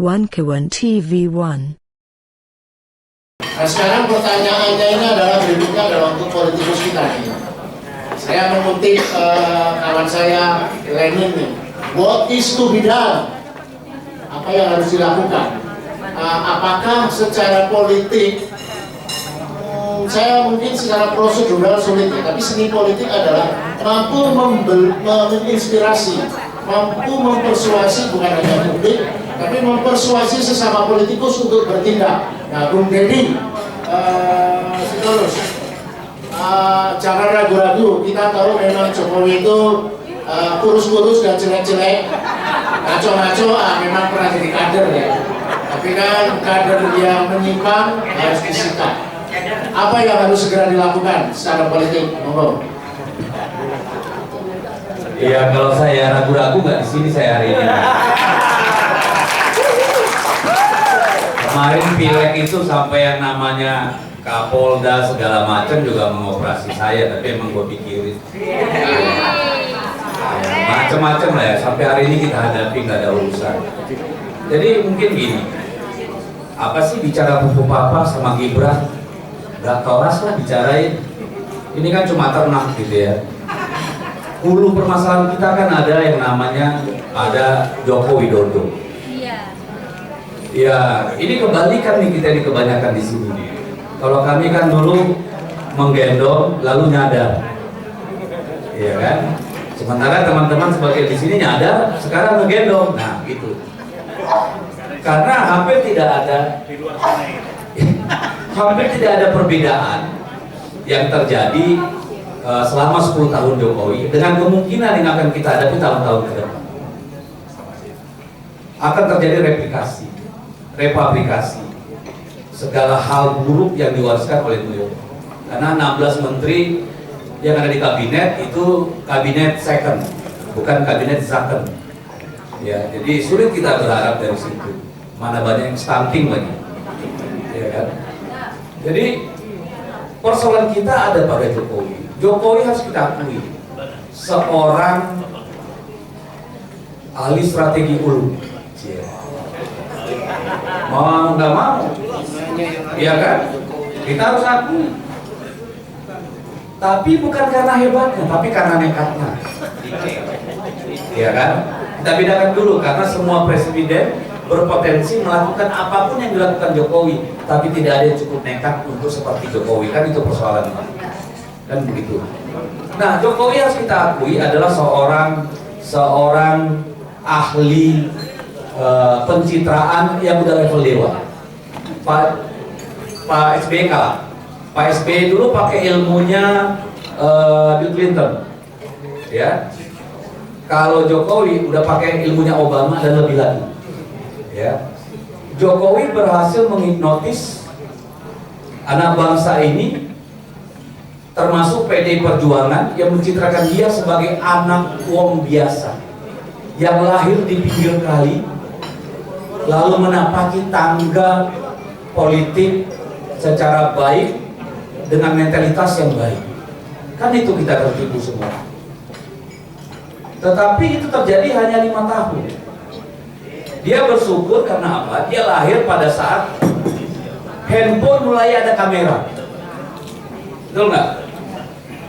Wankawan TV1. Nah, sekarang pertanyaannya ini adalah berikutnya adalah untuk politikus kita nih. Saya mengutip kawan saya Lenin nih. What is to be done? Apa yang harus dilakukan? Apakah secara politik, saya mungkin secara prosedural sulit ya, tapi seni politik adalah mampu menginspirasi, mampu mempersuasi bukan hanya publik, tapi mempersuasi sesama politikus untuk bertindak. Nah, Bung Deddy, jangan ragu-ragu. Kita tahu memang Jokowi itu kurus-kurus dan jelek-jelek, ngaco-ngaco, memang pernah jadi kader ya. Tapi kan kader yang menyimpang harus disikat. Apa yang harus segera dilakukan secara politik? Monggo. Iya, kalau saya ragu-ragu nggak di sini saya hari ini. Kemarin pileg itu sampai yang namanya Kapolda segala macam juga mengoperasi saya, tapi emang gue pikirin macam-macam lah ya, sampai hari ini kita hadapi nggak ada urusan. Jadi mungkin gini, apa sih bicara buku papa sama Gibran, nggak kelas lah bicarain. Ini kan cuma ternak gitu ya. Hulu permasalahan kita kan ada yang namanya ada Joko Widodo. Ya, ini kebalikan nih kita ini kebanyakan di sini. Kalau kami kan dulu menggendong lalu nyadar, iya kan? Sementara teman-teman sebagai di sini nyadar, sekarang menggendong, nah gitu. Karena hampir tidak ada perbedaan yang terjadi selama 10 tahun Jokowi dengan kemungkinan yang akan kita hadapi tahun-tahun ke depan. Akan terjadi repabrikasi segala hal buruk yang diwariskan oleh beliau. Karena 16 menteri yang ada di kabinet itu kabinet second, bukan kabinet second. Ya, jadi sulit kita berharap dari situ. Mana banyak yang stunting lagi, ya kan? Jadi persoalan kita ada pada Jokowi. Jokowi harus kita akui seorang ahli strategi ulu. Mau nggak mau, ya kan? Kita harus akui. Tapi bukan karena hebatnya, tapi karena nekatnya, ya kan? Kita bedakan dulu, karena semua presiden berpotensi melakukan apapun yang dilakukan Jokowi, tapi tidak ada yang cukup nekat untuk seperti Jokowi, kan itu persoalannya, kan begitu. Nah, Jokowi harus kita akui adalah seorang ahli pencitraan yang udah level dewa. Pak SBY kalah. Pak SBY dulu pakai ilmunya Bill Clinton, ya. Kalau Jokowi udah pakai ilmunya Obama dan lebih lagi, ya. Jokowi berhasil menghipnotis anak bangsa ini, termasuk PDI Perjuangan yang mencitrakan dia sebagai anak wong biasa yang lahir di pinggir kali, lalu menapaki tangga politik secara baik dengan mentalitas yang baik. Kan itu kita tertipu semua. Tetapi itu terjadi hanya 5 tahun. Dia bersyukur karena apa? Dia lahir pada saat handphone mulai ada kamera. Betul nggak?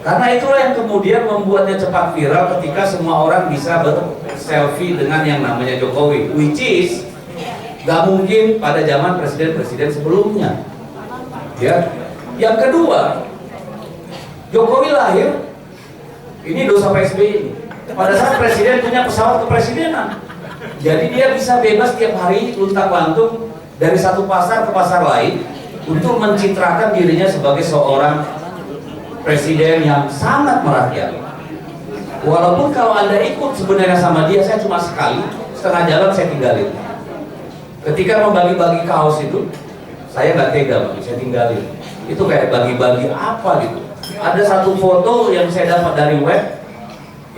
Karena itulah yang kemudian membuatnya cepat viral ketika semua orang bisa berselfie dengan yang namanya Jokowi, which is gak mungkin pada zaman presiden-presiden sebelumnya. Ya. Yang kedua, Jokowi lahir, ini dosa Pak SBY, pada saat presiden punya pesawat kepresidenan. Jadi dia bisa bebas tiap hari luntang-lantung dari satu pasar ke pasar lain untuk mencitrakan dirinya sebagai seorang presiden yang sangat merakyat. Walaupun kalau Anda ikut sebenarnya sama dia, saya cuma sekali, setengah jalan saya tinggalin. Ketika membagi-bagi kaos itu, saya nggak tega, saya tinggalin. Itu kayak bagi-bagi apa gitu. Ada satu foto yang saya dapat dari web,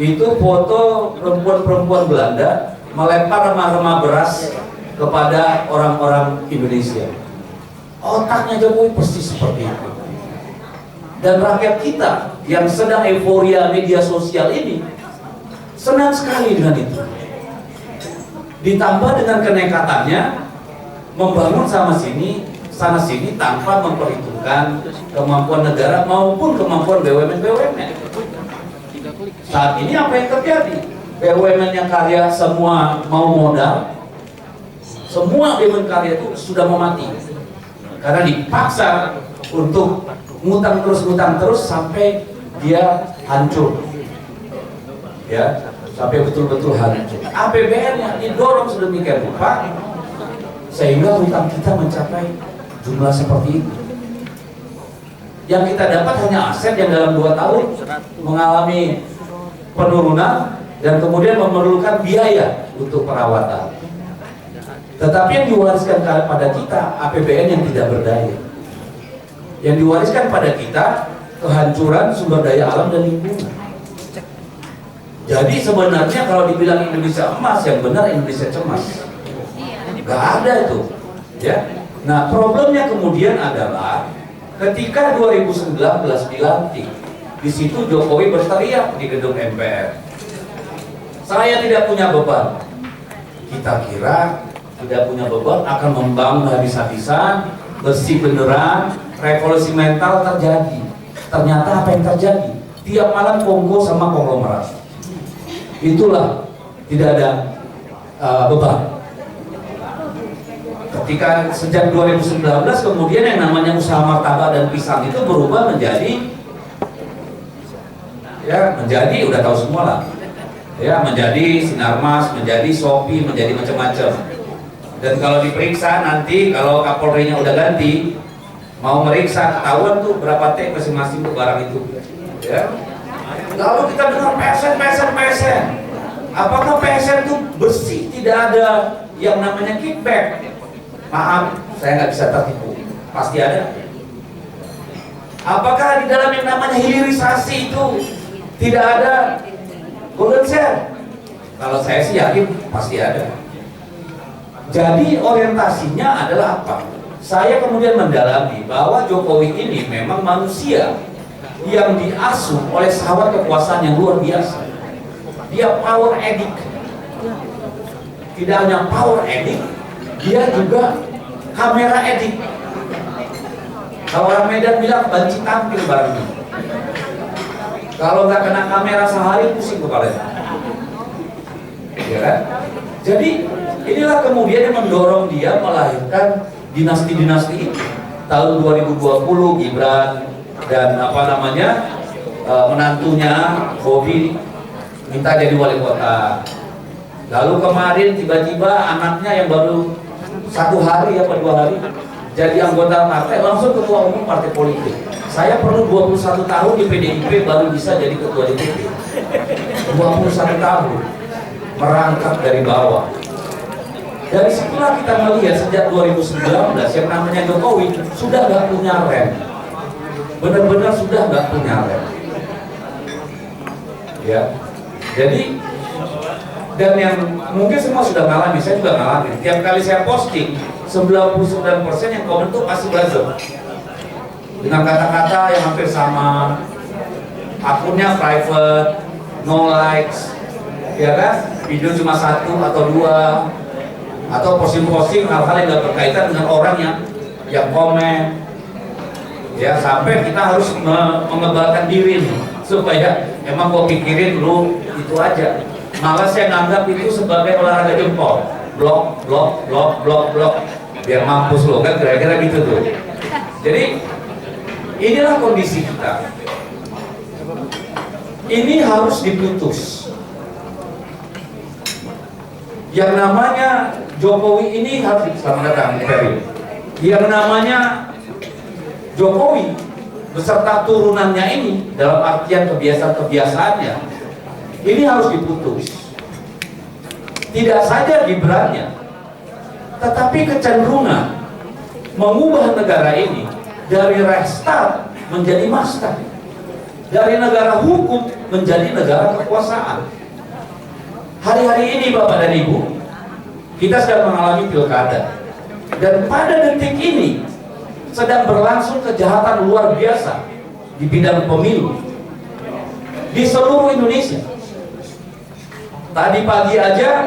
itu foto perempuan-perempuan Belanda melempar remah-remah beras kepada orang-orang Indonesia. Otaknya Jokowi persis seperti itu. Dan rakyat kita yang sedang euforia media sosial ini senang sekali dengan itu. Ditambah dengan kenekatannya, membangun sana sini tanpa memperhitungkan kemampuan negara maupun kemampuan BUMN-BUMN. Saat ini apa yang terjadi? BUMN yang karya semua mau modal, semua BUMN karya itu sudah mau mati karena dipaksa untuk ngutang terus sampai dia hancur, ya, sampai betul-betul hancur. APBN-nya didorong sedemikian rupa sehingga hutang kita mencapai jumlah seperti itu. Yang kita dapat hanya aset yang dalam 2 tahun mengalami penurunan dan kemudian memerlukan biaya untuk perawatan. Tetapi yang diwariskan pada kita APBN yang tidak berdaya. Yang diwariskan pada kita kehancuran sumber daya alam dan lingkungan. Jadi sebenarnya kalau dibilang Indonesia emas, yang benar Indonesia cemas. Gak ada itu, ya. Nah, problemnya kemudian adalah ketika 2019 dilantik, di situ Jokowi berteriak di gedung MPR, saya tidak punya beban. Kita kira tidak punya beban akan membangun habis-habisan, bersih beneran, revolusi mental terjadi. Ternyata apa yang terjadi? Tiap malam Kongo sama konglomerat. Itulah tidak ada beban. Ketika sejak 2019 kemudian yang namanya usaha martabak dan pisang itu berubah menjadi, ya, menjadi udah tahu semua lah, ya, menjadi Sinarmas, menjadi Shopee, menjadi macam-macam. Dan kalau diperiksa nanti kalau Kapolri-nya udah ganti, mau meriksa ketahuan tuh berapa T masing-masing tuh barang itu, ya. Lalu kita dengar PSN. Apakah PSN itu bersih, tidak ada yang namanya kickback? Maaf, saya nggak bisa tertipu. Pasti ada. Apakah di dalam yang namanya hilirisasi itu tidak ada golden share? Kalau saya sih yakin pasti ada. Jadi orientasinya adalah apa? Saya kemudian mendalami bahwa Jokowi ini memang manusia yang diasuh oleh sahabat kekuasaan yang luar biasa. Dia power addict. Tidak hanya power addict, dia juga kamera edit. Kalau orang Medan bilang banci tampil barangnya. Kalau nggak kena kamera sehari pusing kepalanya, ya kan? Jadi inilah kemudian yang mendorong dia melahirkan dinasti-dinasti ini. Tahun 2020 Gibran dan menantunya Bobi minta jadi wali kota. Lalu kemarin tiba-tiba anaknya yang baru 1 hari apa 2 hari jadi anggota partai langsung ketua umum partai politik. Saya perlu 21 tahun di PDIP baru bisa jadi ketua DPP. 21 tahun merangkak dari bawah. Dari situlah kita melihat sejak 2019 yang namanya Jokowi sudah nggak punya rem. Benar-benar sudah nggak punya rem. Ya, jadi dan yang mungkin semua sudah ngalami, saya juga ngalami. Tiap kali saya posting, 99% yang komen tuh pasti buzzer dengan kata-kata yang hampir sama, akunnya private, no likes, ya kan? Video cuma 1 atau 2, atau posting-posting hal-hal yang gak berkaitan dengan orang yang komen, ya, sampai kita harus mengebalkan diri nih, supaya emang gua pikirin lu itu aja. Malah saya nganggap itu sebagai olahraga jempol, blok, biar mampus lo, kan kira-kira gitu tuh. Jadi inilah kondisi kita. Ini harus diputus. Yang namanya Jokowi ini harus selamat datang, Ferry. Yang namanya Jokowi beserta turunannya ini dalam artian kebiasaan-kebiasaannya ini harus diputus. Tidak saja Gibrannya, tetapi kecenderungan mengubah negara ini dari restart menjadi master, dari negara hukum menjadi negara kekuasaan. Hari-hari ini Bapak dan Ibu, kita sedang mengalami pilkada, dan pada detik ini sedang berlangsung kejahatan luar biasa di bidang pemilu di seluruh Indonesia. Tadi pagi aja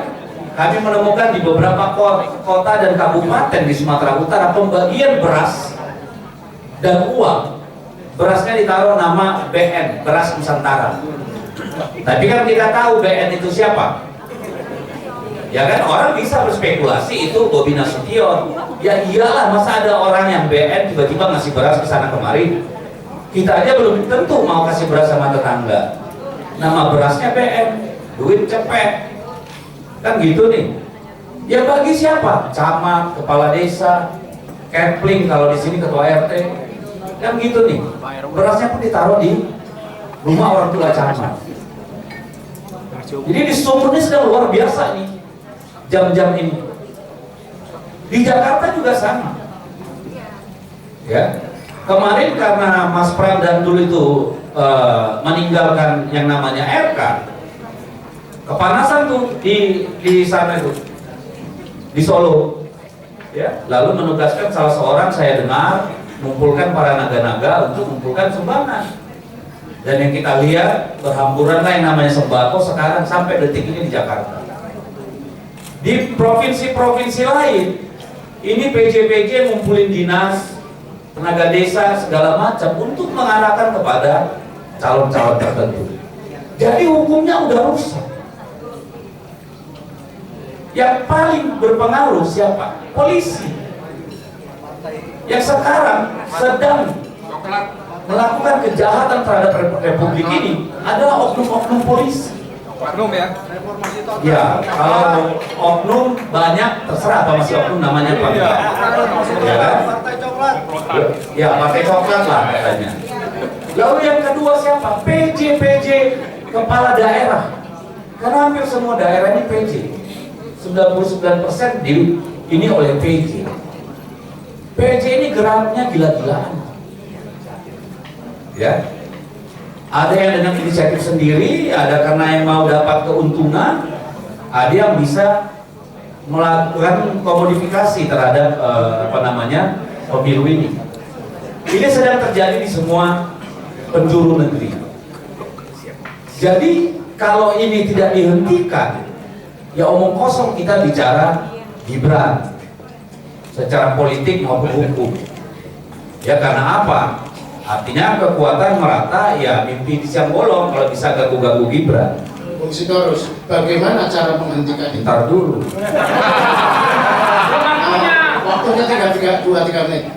kami menemukan di beberapa kota dan kabupaten di Sumatera Utara pembagian beras dan uang. Berasnya ditaruh nama BN, Beras Nusantara. Tapi kan kita tahu BN itu siapa? Ya kan, orang bisa berspekulasi itu Bobi Nasution. Ya iyalah, masa ada orang yang BN tiba-tiba ngasih beras ke sana kemari. Kita aja belum tentu mau kasih beras sama tetangga. Nama berasnya BN, duit cepet. Kan gitu nih. Ya bagi siapa? Camat, kepala desa, kepling kalau di sini ketua RT. Kan gitu nih. Berasnya pun ditaruh di rumah orang tua camat. Jadi di Sumber ini sudah luar biasa nih jam-jam ini. Di Jakarta juga sama. Ya, kemarin karena Mas Pram dan dulu itu meninggalkan yang namanya RK, kepanasan tuh di sana itu, di Solo. Ya, lalu menugaskan salah seorang, saya dengar, mengumpulkan para naga-naga untuk mengumpulkan sumbangan. Dan yang kita lihat berhamburan lah yang namanya sembako sekarang sampai detik ini di Jakarta. Di provinsi-provinsi lain, ini PJ-PJ ngumpulin dinas, tenaga desa, segala macam untuk mengarahkan kepada calon-calon tertentu. Jadi hukumnya udah rusak. Yang paling berpengaruh siapa? Polisi. Yang sekarang sedang melakukan kejahatan terhadap republik ini adalah oknum-oknum polisi. Oknum ya? Ya, kalau oknum banyak terserah apa masih oknum namanya apa. Ya kan? Partai coklat. Ya, partai coklat lah katanya. Lalu yang kedua siapa? PJ kepala daerah. Karena hampir semua daerah ini PJ. 99% ini oleh PJ. PJ ini geraknya gila-gilaan. Ya, ada yang dengan inisiatif sendiri, ada karena yang mau dapat keuntungan, ada yang bisa melakukan komodifikasi terhadap pemilu ini. Ini sedang terjadi di semua penjuru negeri. Jadi kalau ini tidak dihentikan, ya omong kosong kita bicara Gibran secara politik maupun hukum. Ya karena apa? Artinya kekuatan merata, ya mimpi di siang bolong kalau bisa gagu-gagu Gibran. Bung Sitorus, bagaimana cara menghentikan itu? Ntar dulu. Waktunya 2-3 menit.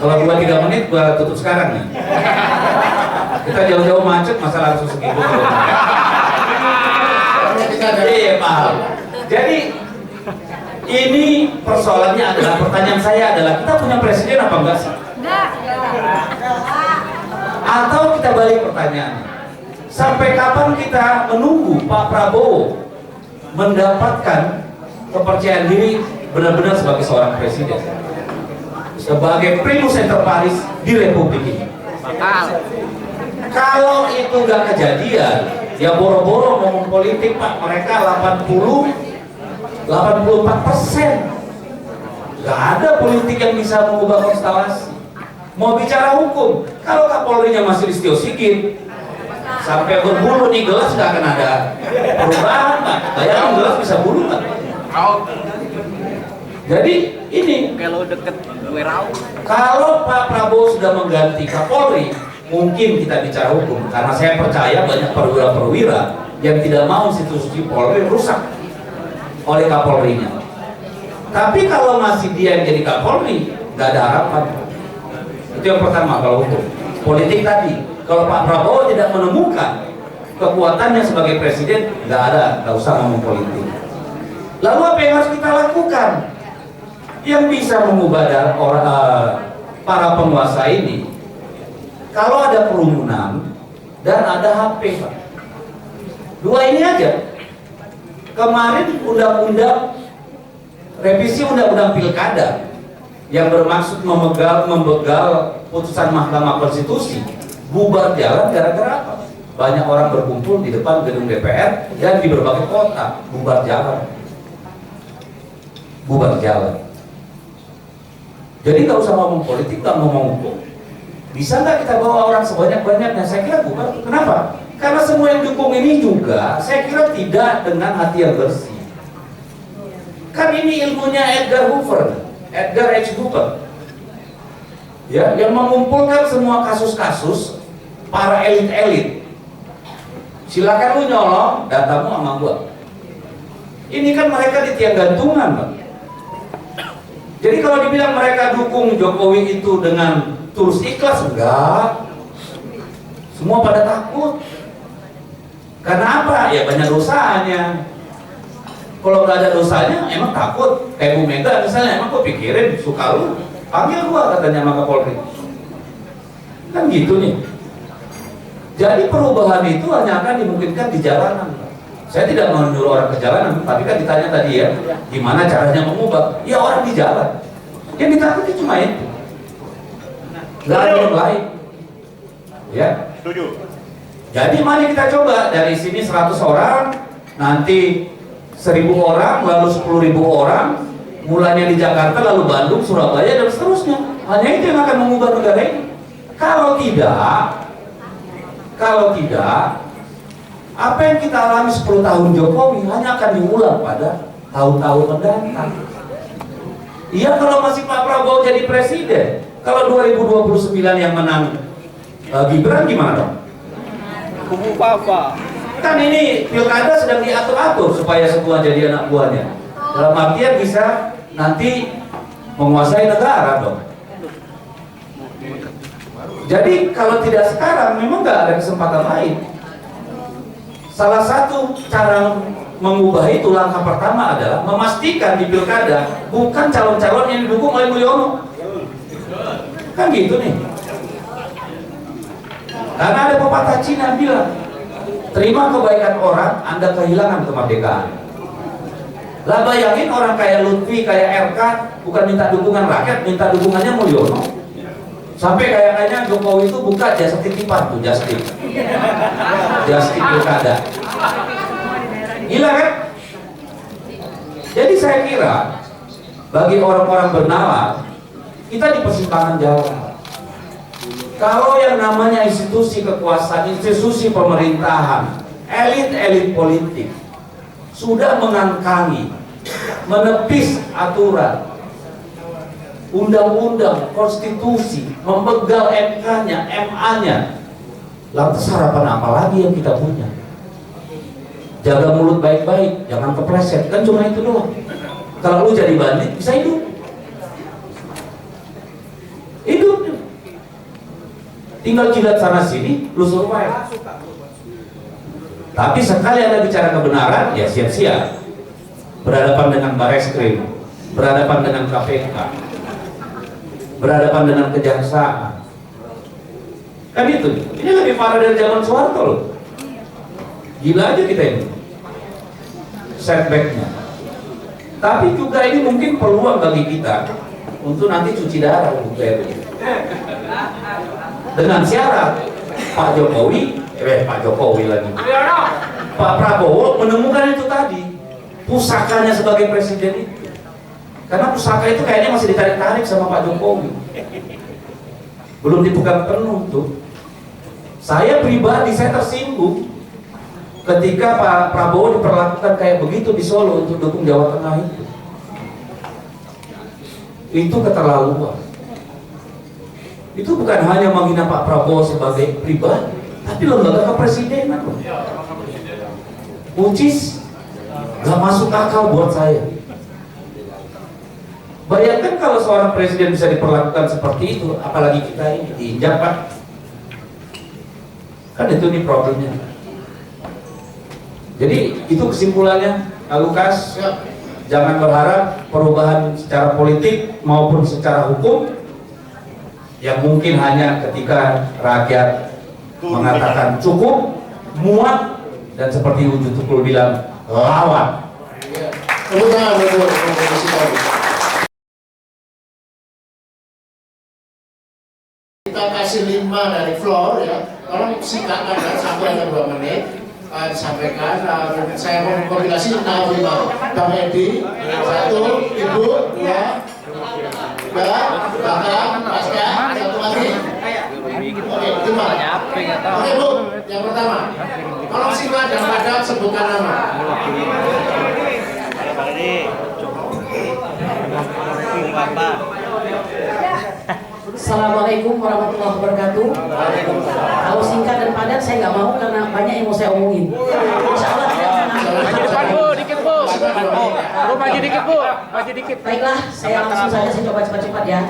Kalau 2-3 menit gua tutup sekarang nih. Kita jauh-jauh macet, masa langsung segitu. Iya paham. Jadi ini persoalannya adalah, pertanyaan saya adalah, kita punya presiden apa enggak sih? Atau kita balik pertanyaan, sampai kapan kita menunggu Pak Prabowo mendapatkan kepercayaan diri benar-benar sebagai seorang presiden, sebagai primus inter pares di republik ini? Kalau itu nggak kejadian, ya boro-boro ngomong politik Pak, mereka 84%. Nggak ada politik yang bisa mengubah konstelasi. Mau bicara hukum, kalau Kapolrinya masih Listio Sigit, sampai berbulu nih gelas nggak akan ada perubahan Pak. Bayangin gelas bisa bulu Pak. Jadi ini Kalau deket Werau. kalau Pak Prabowo sudah mengganti Kapolri, mungkin kita bicara hukum. Karena saya percaya banyak perwira-perwira yang tidak mau institusi Polri rusak oleh Kapolrinya. Tapi kalau masih dia yang jadi Kapolri, nggak ada harapan. Itu yang pertama kalau hukum. Politik tadi, kalau Pak Prabowo tidak menemukan kekuatannya sebagai presiden, nggak usah ngomong politik. Lalu apa yang harus kita lakukan? Yang bisa mengubah para penguasa ini, kalau ada kerumunan dan ada HP Pak. Dua ini aja. Kemarin revisi undang-undang pilkada yang bermaksud membegal putusan Mahkamah Konstitusi bubar jalan gara-gara apa? Banyak orang berkumpul di depan gedung DPR dan di berbagai kota, bubar jalan. Jadi nggak usah ngomong politik, nggak ngomong hukum. Bisa nggak kita bawa orang sebanyak-banyaknya? Saya kira bukan. Kenapa? Karena semua yang dukung ini juga, saya kira tidak dengan hati yang bersih. Kan ini ilmunya Edgar H. Hoover. Ya, yang mengumpulkan semua kasus-kasus para elit-elit. Silakan lu nyolong datamu sama gua. Ini kan mereka di tiang gantungan, Pak. Jadi kalau dibilang mereka dukung Jokowi itu dengan tulus ikhlas, enggak. Semua pada takut. Karena apa? Ya banyak dosanya. Kalau nggak ada dosanya, emang takut. Kayak Bu Mega misalnya, emang kok pikirin suka lu? Panggil gua katanya sama Kapolri. Kan gitu nih. Jadi perubahan itu hanya akan dimungkinkan di jalanan. Saya tidak mau menyuruh orang ke jalanan, tapi kan ditanya tadi ya, gimana caranya mengubah? Ya orang di jalan. Yang ditakuti cuma itu. Nggak ada yang lain. Ya. Setuju. Jadi mari kita coba dari sini 100 orang, nanti 1000 orang, lalu 10.000 orang, mulanya di Jakarta, lalu Bandung, Surabaya, dan seterusnya. Hanya itu yang akan mengubah negara ini. Kalau tidak, apa yang kita alami 10 tahun Jokowi hanya akan diulang pada tahun-tahun mendatang. Iya, kalau masih Pak Prabowo jadi presiden, kalau 2029 yang menang Gibran gimana dong? Kubu Papa. Kan ini pilkada sedang diatur-atur supaya semua jadi anak buahnya. Dalam artian bisa nanti menguasai negara dong. Jadi kalau tidak sekarang memang nggak ada kesempatan lain. Salah satu cara mengubah itu, langkah pertama adalah memastikan di pilkada bukan calon-calon yang didukung oleh Mulyono. Kan gitu nih. Karena ada pepatah Cina bilang, terima kebaikan orang, Anda kehilangan kemerdekaan. Lah bayangin orang kayak Lutfi, kayak RK, bukan minta dukungan rakyat, minta dukungannya Mulyono. Sampai kayaknya Jokowi itu buka jasa titipan tuh, just tip pilkada. Gila kan? Jadi saya kira bagi orang-orang bernalar, kita di persimpangan jalan. Kalau yang namanya institusi kekuasaan, institusi pemerintahan, elit-elit politik sudah mengangkangi, menepis aturan, undang-undang, konstitusi, membegal MK-nya, MA-nya, lantas harapan apa lagi yang kita punya? Jaga mulut baik-baik, jangan kepleset, kan cuma itu doang. Kalau lu jadi bandit, bisa hidup. Hidup. Tinggal jilat sana sini, lu survive. Tapi sekali Anda bicara kebenaran, ya siap-siap. Berhadapan dengan Bareskrim, berhadapan dengan KPK, berhadapan dengan kejaksaan. Kan itu. Ini lebih parah dari zaman Soeharto loh. Gila aja kita ini. Setbacknya. Tapi juga ini mungkin peluang bagi kita untuk nanti cuci darah untuk PRI. Dengan syarat Pak Jokowi lagi, Pak Prabowo menemukan itu tadi, pusakanya sebagai presiden itu. Karena pusaka itu kayaknya masih ditarik-tarik sama Pak Jokowi, belum dipegang penuh tuh. Saya pribadi, saya tersinggung ketika Pak Prabowo diperlakukan kayak begitu di Solo untuk dukung Jawa Tengah itu. Itu keterlaluan. Itu bukan hanya menghina Pak Prabowo sebagai pribadi, tapi lembaga kepresidenan. Ucis gak masuk akal buat saya. Bayangkan kalau seorang presiden bisa diperlakukan seperti itu, apalagi kita ini diinjak, Pak. Kan itu nih problemnya. Jadi itu kesimpulannya, Pak Lukas. Jangan berharap perubahan secara politik maupun secara hukum yang mungkin hanya ketika rakyat mengatakan cukup, muat, dan seperti Ujung Tukul bilang, lawan. Kita kasih 5 dari floor ya, tolong singkatkan kan, sampai ada 2 menit disampaikan. Saya mau kompilasi 5. Bang Edi, 1, Ibu, 2, Bapak, Pasca, 1 lagi. Oke, 5. Oke Bu, yang pertama, tolong singkat dan padat sebutkan nama. Assalamualaikum warahmatullahi wabarakatuh. Kalau singkat dan padat saya nggak mau karena banyak yang mau saya omongin. Insya Allah saya akan Maju depan bu, dikit bu. Bu maju dikit bu, maju dikit. Baiklah, saya langsung saja, saya coba cepat-cepat ya.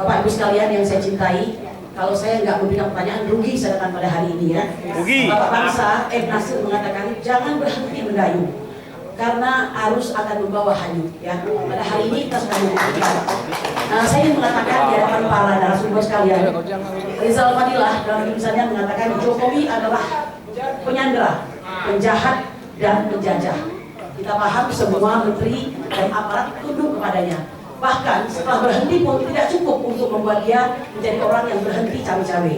Bapak Ibu sekalian yang saya cintai, kalau saya nggak memberikan pertanyaan rugi sedangkan pada hari ini ya. Rugi. Bapak bangsa Nasir mengatakan jangan berhenti mendayung karena arus akan membawa hanyut ya. Pada hari ini kita sudah membuktikan. Nah, saya ingin mengatakan di hadapan para narasumber sekalian, Rizal Fadilah dalam tulisannya mengatakan Jokowi adalah penyandera, penjahat dan penjajah. Kita paham semua menteri dan aparat tunduk kepadanya. Bahkan setelah berhenti pun tidak cukup untuk membuat dia menjadi orang yang berhenti cawe-cawe.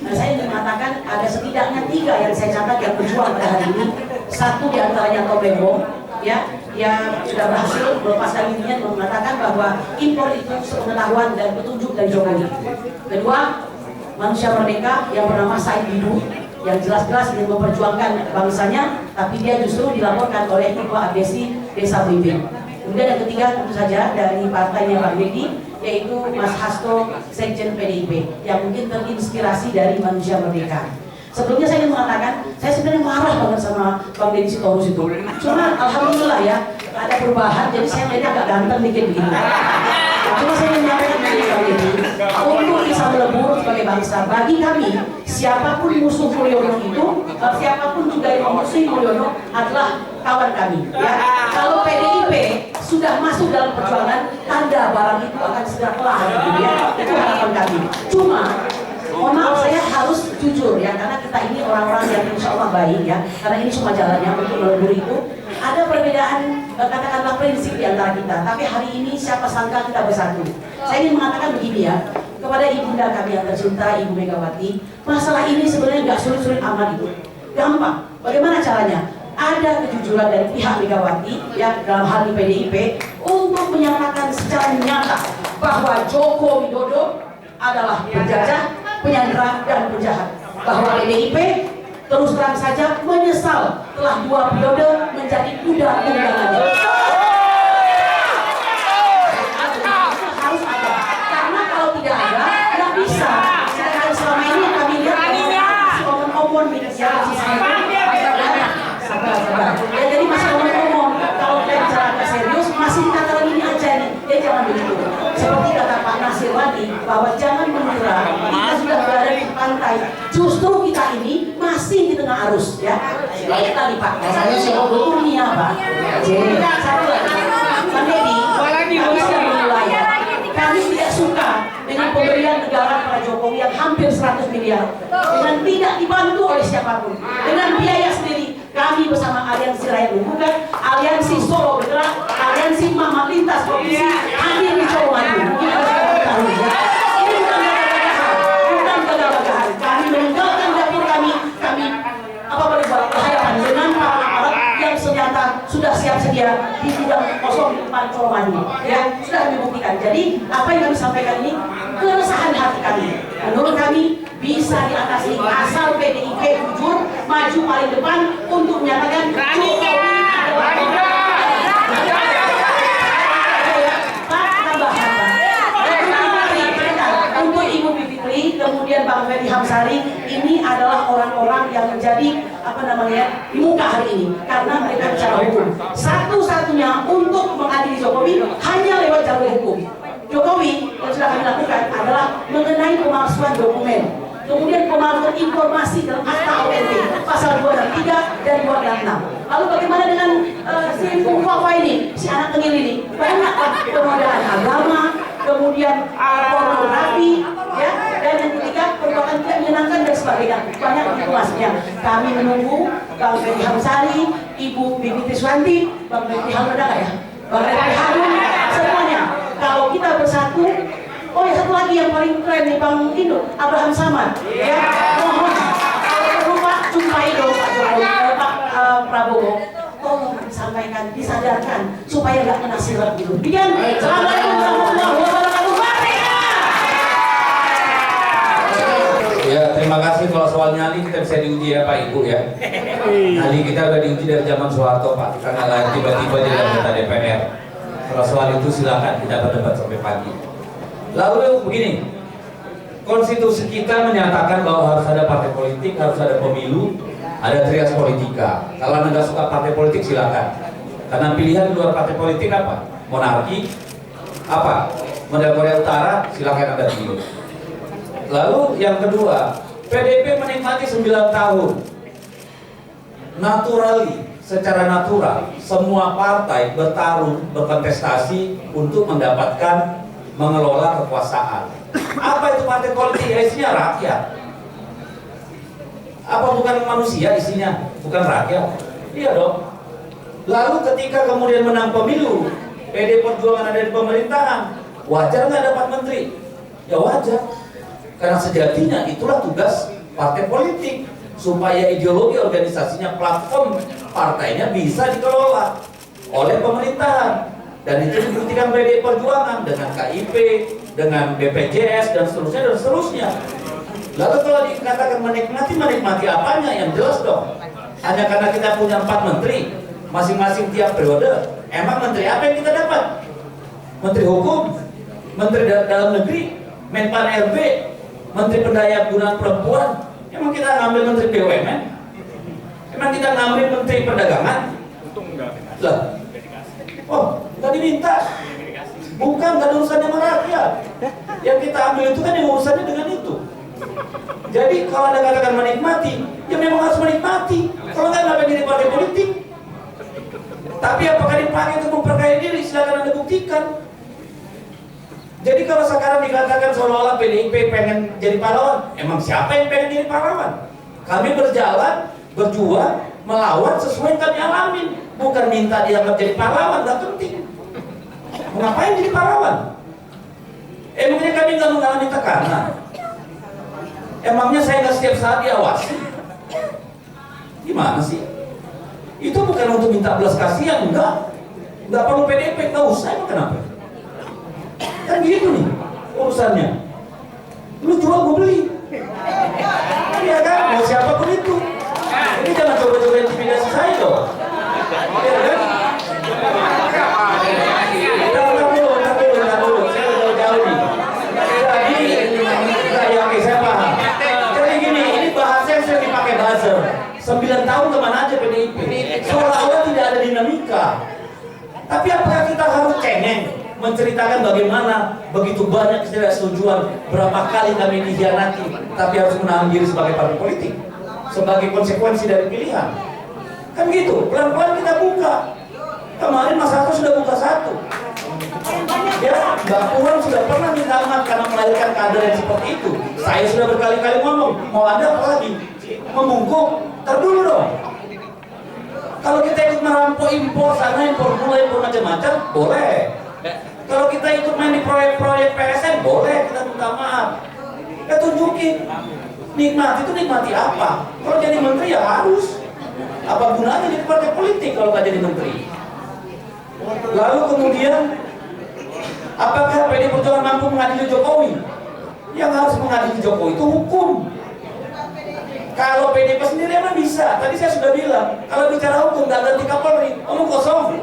Nah, saya ingin mengatakan ada setidaknya 3 yang saya catat yang berjuang pada hari ini. Satu diantaranya Tom Lembong, ya, dia sudah berhasil melepaskan dirinya dan mengatakan bahwa impor itu sepengetahuan dan petunjuk dari Jokowi. Kedua, manusia merdeka yang bernama Said Didu, yang jelas-jelas ingin memperjuangkan bangsanya, tapi dia justru dilaporkan oleh Ketua Abdesi Desa Blimbing. Kemudian yang ketiga tentu saja dari partainya Pak Dedi, yaitu Mas Hasto, Sekjen PDIP, yang mungkin terinspirasi dari manusia merdeka. Sebelumnya saya ingin mengatakan, saya sebenarnya marah banget sama Bang Deddy Sitorus itu. Cuma alhamdulillah ya, ada perubahan, jadi saya menjadi agak ganteng dikit begini. Cuma saya ingin menyampaikan begini Bang Deddy, untuk bisa melebur sebagai bangsa, bagi kami, siapapun musuh Mulyono itu, siapapun juga yang memusuhi Mulyono adalah kawan kami. Ya. Kalau PDIP sudah masuk dalam perjuangan, tanda barang itu akan segera kelar. Gitu, ya. Itu harapan kami. Cuma mohon maaf, saya harus jujur ya, karena kita ini orang-orang yang insya Allah baik ya, karena ini cuma jalannya untuk melebur itu. Ada perbedaan katakanlah prinsip di antara kita, tapi hari ini siapa sangka kita bersatu. Saya ingin mengatakan begini ya, kepada ibunda kami yang tercinta, Ibu Megawati, masalah ini sebenarnya nggak sulit-sulit amat itu, gampang. Bagaimana caranya? Ada kejujuran dari pihak Megawati ya dalam hal di PDIP untuk menyatakan secara nyata bahwa Joko Widodo adalah penjajah, penyandera dan penjahat. Bahwa PDIP terus terang saja menyesal telah 2 periode menjadi kuda tunggangannya. Harus ada, karena kalau tidak ada, nggak bisa. Sedangkan selama ini yang kami lihat si omon-omon ya, sabar. Ya, jadi masih omong-omong. Kalau kita bicara agak serius, masih dikatakan ini aja nih. Ya jangan begitu. Seperti kata Pak Nasir tadi, bahwa jangan mengira kita sudah berada di pantai. Justru kita ini masih di tengah arus, ya. Baik tadi Pak. Saya siapa dulu nih ya Pak. Jadi satu lagi, Bang Deddy, kami sudah memulai. Kami tidak suka dengan pemberian negara pada Jokowi yang hampir 100 miliar dengan tidak dibantu oleh siapapun, dengan biaya sendiri. Kami bersama Aliansi Rakyat Membuka, Aliansi Solo Bergerak, Aliansi Mama Lintas Provinsi hadir di Jawa Maju. Ini harus kita ketahui ya. Ini bukan gagah-gagahan. Kami meninggalkan dapur kami apa boleh buat perhayatan dengan para aparat yang ternyata sudah siap sedia di gudang kosong di depan Colomadu. Ya, sudah kami buktikan. Jadi apa yang kami sampaikan ini keresahan hati kami. Menurut kami bisa diatasi asal PDIP jujur maju paling depan untuk menyatakan Jokowi adalah untuk Ibu Bivitri, kemudian Bang Ferry Hamsari, ini adalah orang-orang yang menjadi apa namanya di muka hari ini karena mereka bicara hukum. Satu-satunya untuk mengadili Jokowi hanya lewat jalur hukum. Jokowi yang sudah kami lakukan adalah mengenai pemalsuan dokumen, kemudian pemalsuan informasi dalam akta ONT pasal 263 dan 266. Lalu bagaimana dengan si Fafa ini, si anak tengil ini? Banyak penodaan agama, kemudian pornografi, ya, dan yang ketiga perbuatan tidak menyenangkan dan sebagainya. Banyak informasinya. Kami menunggu Bang Ferry Hamsari, Ibu Bivitri Suwanti, Bang Ferry Harun ada ya? Bang Ferry Harun, semuanya. Kalau kita bersatu, oh ya satu lagi yang paling keren nih Bang Indo, Abraham Samad, ya, mohon kalau perlu Pak jumpai dong Pak Jokowi, Pak Prabowo, tolong disampaikan, disadarkan supaya nggak kena silat gitu. Demikian, assalamualaikum warahmatullahi wabarakatuh. Ya, terima kasih. Kalau soal nyali kita bisa diuji ya Pak Ibu ya. Nyali kita udah diuji dari zaman Soeharto Pak, karena tiba-tiba dia anggota DPR. Kalau soal itu silakan kita berdebat sampai pagi. Lalu begini, konstitusi kita menyatakan bahwa harus ada partai politik, harus ada pemilu, ada trias politika. Kalau Anda nggak suka partai politik silakan. Karena pilihan di luar partai politik apa? Monarki, apa? Model Korea Utara, silakan Anda pilih. Lalu yang kedua, PDIP menikmati 9 tahun. Naturally, secara natural, semua partai bertarung, berkontestasi untuk mendapatkan mengelola kekuasaan. Apa itu partai politik? Isinya rakyat. Apa bukan manusia isinya? Bukan rakyat? Iya dong. Lalu ketika kemudian menang pemilu, PD Perjuangan ada di pemerintahan, wajar nggak dapat menteri? Ya wajar. Karena sejatinya itulah tugas partai politik, supaya ideologi organisasinya, platform partainya bisa dikelola oleh pemerintahan. Dan itu dibuktikan PD Perjuangan dengan KIP, dengan BPJS dan seterusnya. Lalu kalau dikatakan menikmati apanya? Yang jelas dong. Hanya karena kita punya 4 menteri, masing-masing tiap periode. Emang menteri apa yang kita dapat? Menteri Hukum, Menteri Dalam Negeri, Menpan RB, Menteri Pendayagunaan Perempuan. Emang kita ngambil Menteri BUMN? Emang kita ngambil Menteri Perdagangan? Lah, oh, nggak diminta. Bukan, nggak ada urusannya sama rakyat. Yang kita ambil itu kan yang urusannya dengan itu. Jadi kalau Anda katakan menikmati, ya memang harus menikmati. Kalau nggak, ngapain jadi partai politik? Tapi apakah dipakai untuk memperkaya diri? Silakan Anda buktikan. Jadi kalau sekarang dikatakan seolah-olah PDIP pengen jadi pahlawan, emang siapa yang pengen jadi pahlawan? Kami berjalan, berjuang, melawan sesuai yang kami alamin. Bukan minta dianggap jadi pahlawan, gak penting. Ngapain jadi pahlawan? Emangnya kami gak mengalami tekanan? Emangnya saya gak setiap saat diawasi? Gimana sih? Itu bukan untuk minta belas kasihan, enggak. Enggak perlu PDIP, gak usah, emang kenapa? Kan gitu nih urusannya. Lu jual, gue beli. Iya kan, mau siapapun itu. Ini jangan coba-coba intimidasi saya dong. Iya kan? Ntar dulu, saya udah jauh nih. Jadi, saya paham. Jadi gini, ini bahasa yang sering dipakai buzzer. 9 tahun kemana aja PDIP? Seolah-olah tidak ada dinamika. Tapi apakah kita harus cengeng menceritakan bagaimana begitu banyak ketidaksetujuan, berapa kali kami dikhianati, tapi harus menahan diri sebagai partai politik, sebagai konsekuensi dari pilihan? Kan gitu, pelan-pelan kita buka. Kemarin Mas Hasto sudah buka 1. Ya, Mbak Puan sudah pernah minta maaf karena melahirkan kader yang seperti itu. Saya sudah berkali-kali ngomong, mau Anda apa lagi? Membungkuk? Terdulu dong. Kalau kita ikut merampok impor sana, impor gula, impor macam-macam, boleh. Kalau kita ikut main di proyek-proyek PSN, boleh kita minta maaf. Ya tunjukin. Nikmati itu nikmati apa? Kalau jadi menteri ya harus. Apa gunanya jadi partai politik kalau nggak jadi menteri? Lalu kemudian, apakah PD Perjuangan mampu mengadili Jokowi? Yang harus mengadili Jokowi itu hukum. Kalau PDIP sendiri emang bisa. Tadi saya sudah bilang, kalau bicara hukum nggak ganti Kapolri, omong kosong.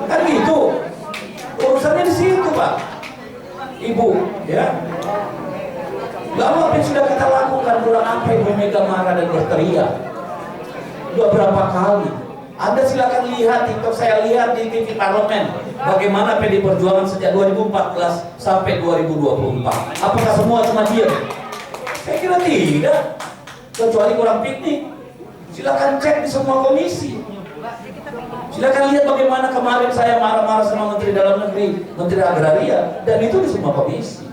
Kan gitu. Urusannya di situ, Pak. Ibu, ya. Lalu apa yang sudah kita lakukan? Kurang apa Ibu Mega marah dan berteriak? Sudah berapa kali? Anda silakan lihat TikTok saya, lihat di TV Parlemen bagaimana PD Perjuangan sejak 2014 sampai 2024. Apakah semua cuma diam? Saya kira tidak. Kecuali kurang piknik. Silakan cek di semua komisi. Silakan lihat bagaimana kemarin saya marah-marah sama Menteri Dalam Negeri, Menteri Agraria, dan itu di semua komisi.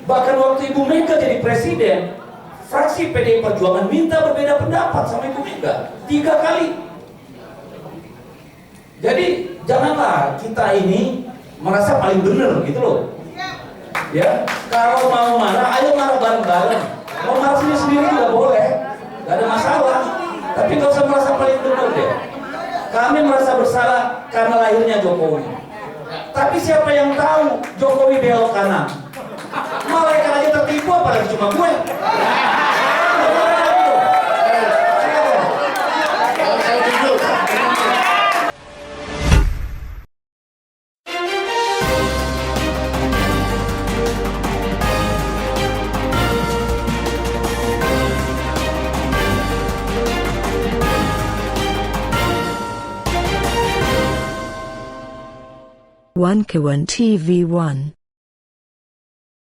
Bahkan waktu Ibu Mega jadi presiden, fraksi PDI Perjuangan minta berbeda pendapat sama Ibu Mega 3 kali. Jadi janganlah kita ini merasa paling benar gitu loh. Ya, kalau mau marah, ayo marah bareng-bareng. Mau marah sendiri juga boleh, gak ada masalah. Tapi gak usah merasa paling benar deh. Kami merasa bersalah karena lahirnya Jokowi. Tapi siapa yang tahu Jokowi belok kanan? Malaikat aja tertipu, apalagi cuma gue. One Kewan TV 1.